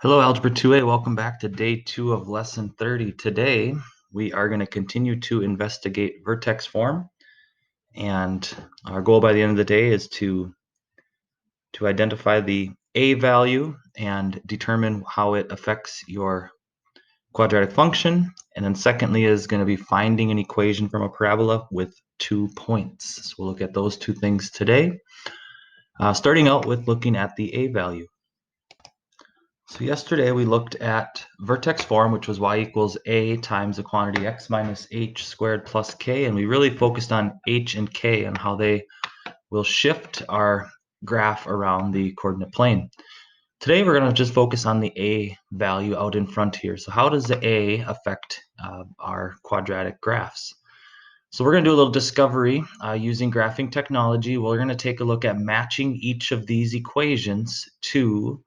Hello, Algebra 2A. Welcome back to day 2 of lesson 30. Today, we are going to continue to investigate vertex form. And our goal by the end of the day is to identify the a value and determine how it affects your quadratic function. And then secondly is going to be finding an equation from a parabola with 2 points. So we'll look at those two things today. Starting out with looking at the a value. So yesterday we looked at vertex form, which was y equals a times the quantity x minus h squared plus k, and we really focused on h and k and how they will shift our graph around the coordinate plane. Today we're going to just focus on the a value out in front here. So how does the a affect our quadratic graphs? So we're going to do a little discovery using graphing technology. We're going to take a look at matching each of these equations to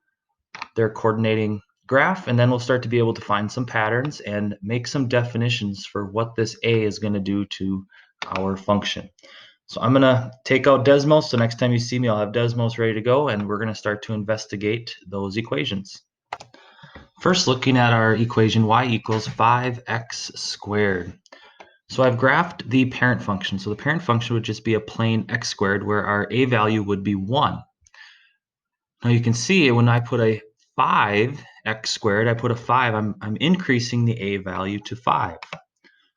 their coordinating graph, and then we'll start to be able to find some patterns and make some definitions for what this a is going to do to our function. So I'm going to take out Desmos, so next time you see me I'll have Desmos ready to go, and we're going to start to investigate those equations. First, looking at our equation y equals 5x squared. So I've graphed the parent function. So the parent function would just be a plain x squared where our a value would be 1. Now you can see when I put a 5x squared, I put a 5, I'm increasing the a value to 5.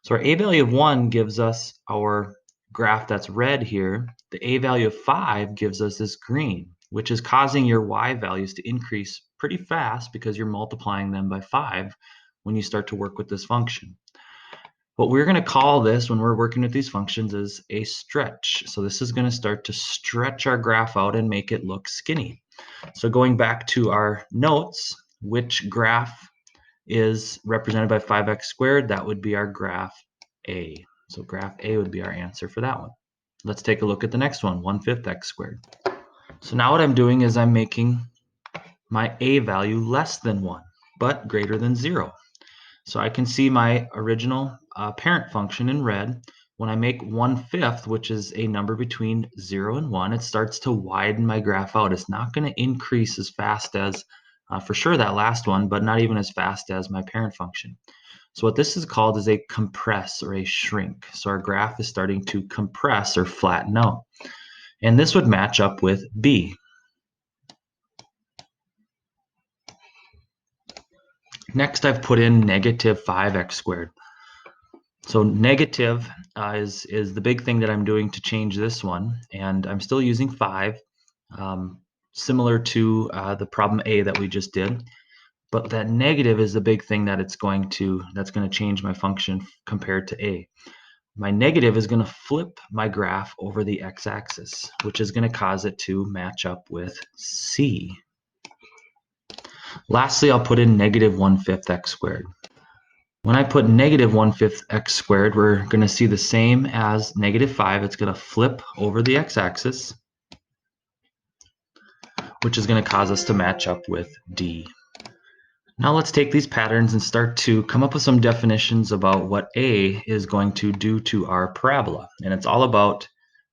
So our a value of 1 gives us our graph that's red here. The a value of 5 gives us this green, which is causing your y values to increase pretty fast because you're multiplying them by 5 when you start to work with this function. What we're going to call this when we're working with these functions is a stretch. So this is going to start to stretch our graph out and make it look skinny. So going back to our notes, which graph is represented by 5x squared? That would be our graph A. So graph A would be our answer for that one. Let's take a look at the next one, 1/5 x squared. So now what I'm doing is I'm making my a value less than 1, but greater than 0. So I can see my original parent function in red. When I make 1/5, which is a number between 0 and 1, it starts to widen my graph out. It's not going to increase as fast as, for sure, that last one, but not even as fast as my parent function. So what this is called is a compress or a shrink. So our graph is starting to compress or flatten out. And this would match up with B. Next, I've put in negative 5x squared. So negative is the big thing that I'm doing to change this one, and I'm still using 5, similar to the problem A that we just did. But that negative is the big thing that that's going to change my function compared to A. My negative is going to flip my graph over the x-axis, which is going to cause it to match up with C. Lastly, I'll put in negative 1/5 x squared. When I put negative 1/5 x squared, we're going to see the same as negative 5. It's going to flip over the x-axis, which is going to cause us to match up with D. Now let's take these patterns and start to come up with some definitions about what A is going to do to our parabola. And it's all about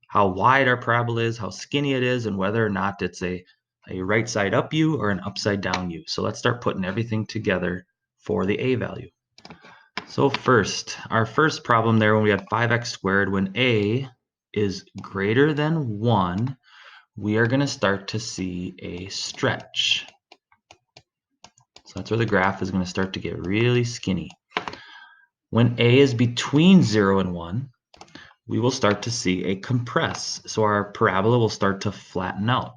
how wide our parabola is, how skinny it is, and whether or not it's a right side up U or an upside down U. So let's start putting everything together for the A value. So first, our first problem there when we had 5x squared, when A is greater than 1, we are going to start to see a stretch. So that's where the graph is going to start to get really skinny. When A is between 0 and 1, we will start to see a compress. So our parabola will start to flatten out.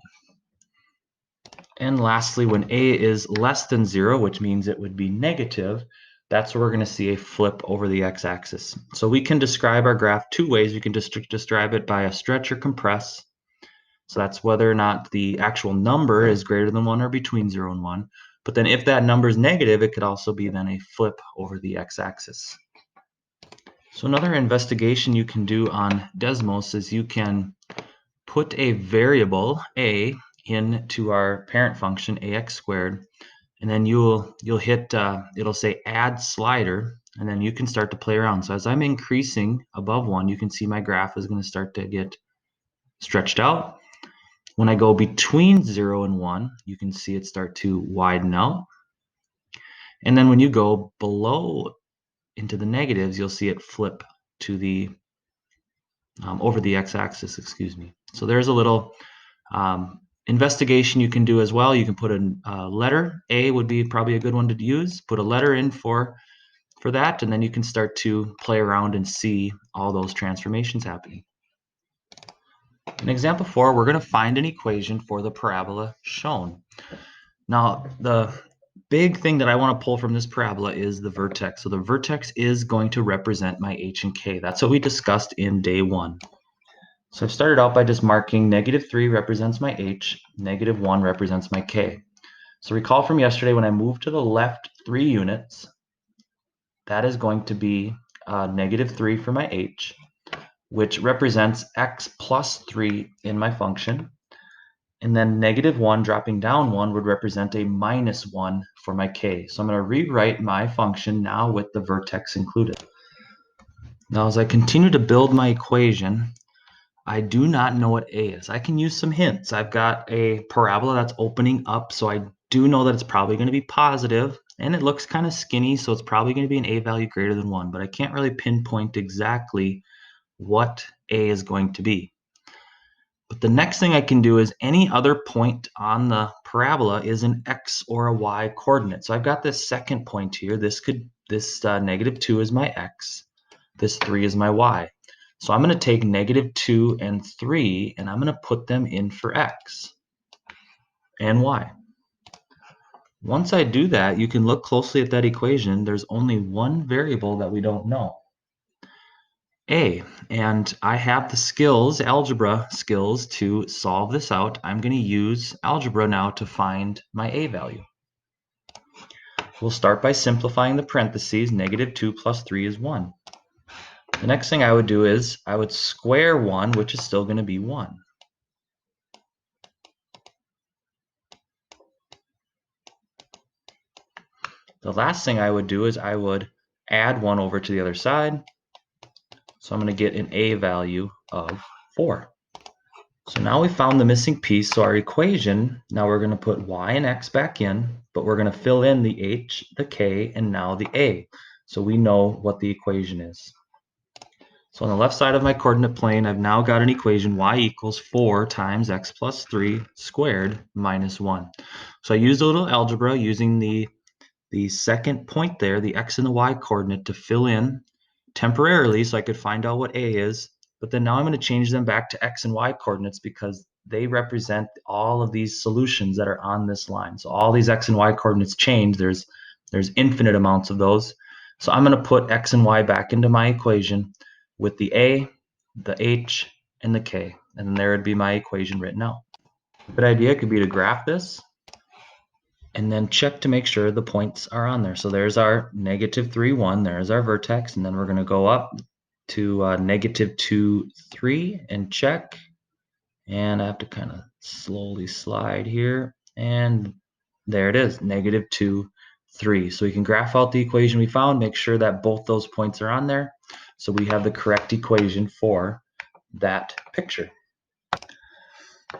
And lastly, when A is less than 0, which means it would be negative, that's where we're going to see a flip over the x-axis. So we can describe our graph two ways. We can describe it by a stretch or compress. So that's whether or not the actual number is greater than 1 or between 0 and 1. But then if that number is negative, it could also be then a flip over the x-axis. So another investigation you can do on Desmos is you can put a variable a into our parent function ax squared, and then you'll hit it'll say add slider, and then you can start to play around. So as I'm increasing above 1, you can see my graph is going to start to get stretched out. When I go between 0 and 1, you can see it start to widen out. And then when you go below into the negatives, you'll see it flip to the over the x-axis, excuse me. So there's a little investigation you can do as well. You can put a letter. A would be probably a good one to use. Put a letter in for that, and then you can start to play around and see all those transformations happening. In example 4, we're going to find an equation for the parabola shown. Now, the big thing that I want to pull from this parabola is the vertex. So the vertex is going to represent my h and k. That's what we discussed in day 1. So I've started out by just marking -3 represents my h, -1 represents my k. So recall from yesterday, when I move to the left 3 units, that is going to be -3 for my h, which represents x plus 3 in my function. And then -1 dropping down 1 would represent a -1 for my k. So I'm going to rewrite my function now with the vertex included. Now as I continue to build my equation, I do not know what a is. I can use some hints. I've got a parabola that's opening up, so I do know that it's probably going to be positive, and it looks kind of skinny, so it's probably going to be an a value greater than 1, but I can't really pinpoint exactly what a is going to be. But the next thing I can do is any other point on the parabola is an x or a y coordinate. So I've got this second point here. This -2 is my x. This 3 is my y. So I'm going to take -2 and 3, and I'm going to put them in for x and y. Once I do that, you can look closely at that equation. There's only one variable that we don't know, a, and I have the skills, algebra skills, to solve this out. I'm going to use algebra now to find my a value. We'll start by simplifying the parentheses. -2 plus 3 is 1. The next thing I would do is I would square 1, which is still going to be 1. The last thing I would do is I would add 1 over to the other side. So I'm going to get an a value of 4. So now we found the missing piece. So our equation, now we're going to put y and x back in, but we're going to fill in the h, the k, and now the a. So we know what the equation is. So on the left side of my coordinate plane, I've now got an equation y equals 4 times x plus 3 squared minus 1. So I used a little algebra using the second point there, the x and the y coordinate, to fill in temporarily so I could find out what a is. But then now I'm going to change them back to x and y coordinates because they represent all of these solutions that are on this line. So all these x and y coordinates change. There's infinite amounts of those. So I'm going to put x and y back into my equation with the a, the h, and the k. And then there would be my equation written out. A good idea could be to graph this and then check to make sure the points are on there. So there's our -3, 1. There's our vertex. And then we're going to go up to -2, 3 and check. And I have to kind of slowly slide here. And there it is, -2, 3. So we can graph out the equation we found, make sure that both those points are on there. So we have the correct equation for that picture.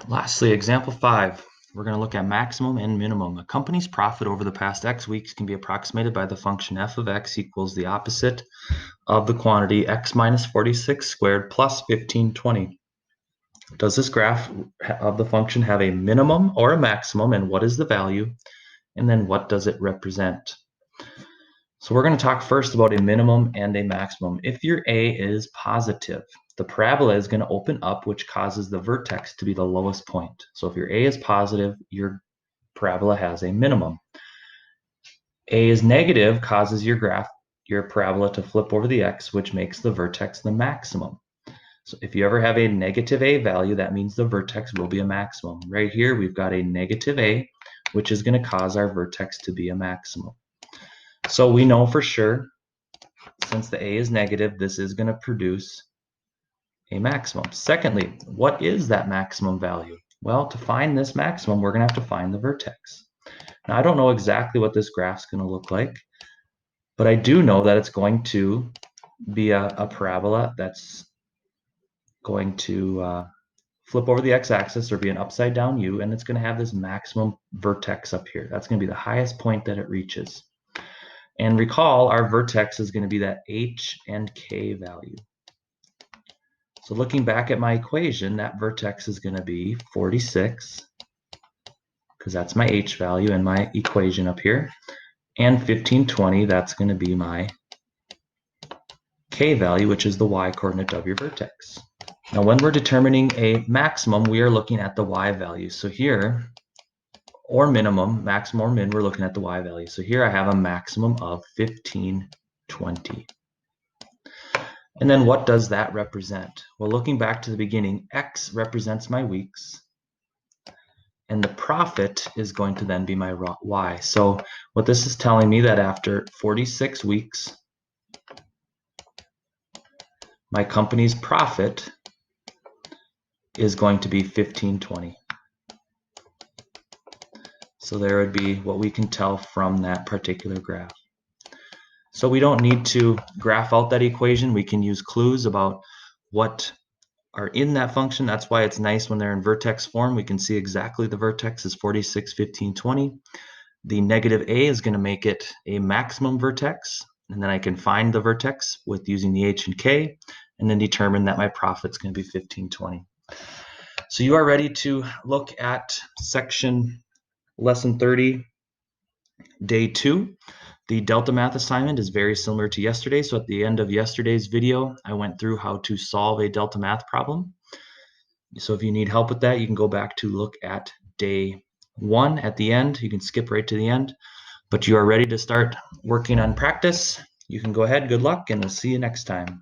Lastly, example 5. We're going to look at maximum and minimum. A company's profit over the past x weeks can be approximated by the function f of x equals the opposite of the quantity x minus 46 squared plus 1520. Does this graph of the function have a minimum or a maximum, and what is the value? And then what does it represent? So we're going to talk first about a minimum and a maximum. If your a is positive, the parabola is going to open up, which causes the vertex to be the lowest point. So if your a is positive, your parabola has a minimum. A is negative causes your parabola to flip over the x, which makes the vertex the maximum. So if you ever have a negative a value, that means the vertex will be a maximum. Right here, we've got a negative a, which is going to cause our vertex to be a maximum. So we know for sure, since the a is negative, this is going to produce a maximum. Secondly, what is that maximum value? Well, to find this maximum, we're going to have to find the vertex. Now, I don't know exactly what this graph's going to look like, but I do know that it's going to be a parabola that's going to flip over the x-axis or be an upside down u, and it's going to have this maximum vertex up here. That's going to be the highest point that it reaches. And recall our vertex is going to be that h and k value. So looking back at my equation, that vertex is going to be 46, because that's my h value in my equation up here. And 1520, that's going to be my k value, which is the y coordinate of your vertex. Now when we're determining a maximum, we are looking at the y value. So here, or minimum, maximum or min, we're looking at the y value. So here I have a maximum of 1520. And then what does that represent? Well, looking back to the beginning, x represents my weeks, and the profit is going to then be my y. So what this is telling me that after 46 weeks, my company's profit is going to be 1520. So there would be what we can tell from that particular graph. So we don't need to graph out that equation. We can use clues about what are in that function. That's why it's nice when they're in vertex form. We can see exactly the vertex is 46, 15, 20. The negative a is going to make it a maximum vertex, and then I can find the vertex with using the h and k, and then determine that my profit's going to be 1520. So you are ready to look at section lesson 30, day 2. The Delta Math assignment is very similar to yesterday. So at the end of yesterday's video, I went through how to solve a Delta Math problem. So if you need help with that, you can go back to look at day 1 at the end. You can skip right to the end, but you are ready to start working on practice. You can go ahead. Good luck, and we'll see you next time.